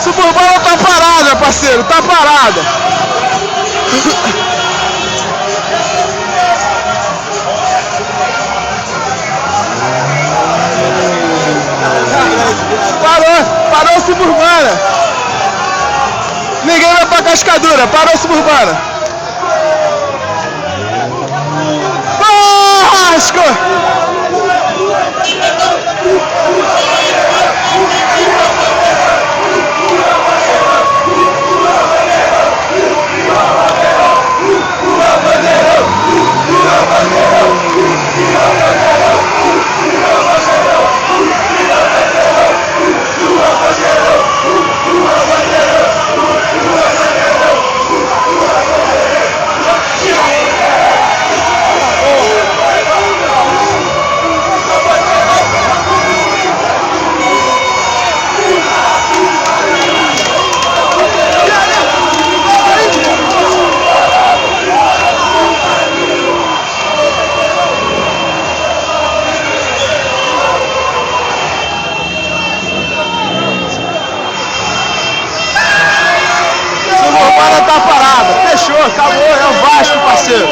Suburbana tá parada, parceiro, tá parada. Parou Suburbana. Ninguém vai pra Cascadura, parou Suburbana. Vasco! Tá parada, fechou, acabou, é o Vasco, parceiro.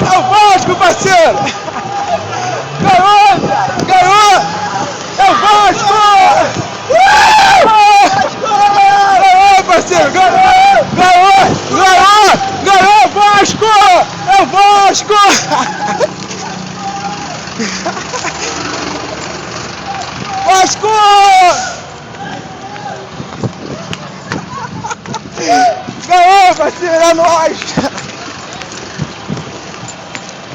É o Vasco, parceiro! Ganhou! Ganhou! É o Vasco! Ganhou, parceiro! Ganhou! Ganhou! Ganhou! Ganhou, Vasco! É o Vasco! Vasco! Ganhou, parceiro! É nóis!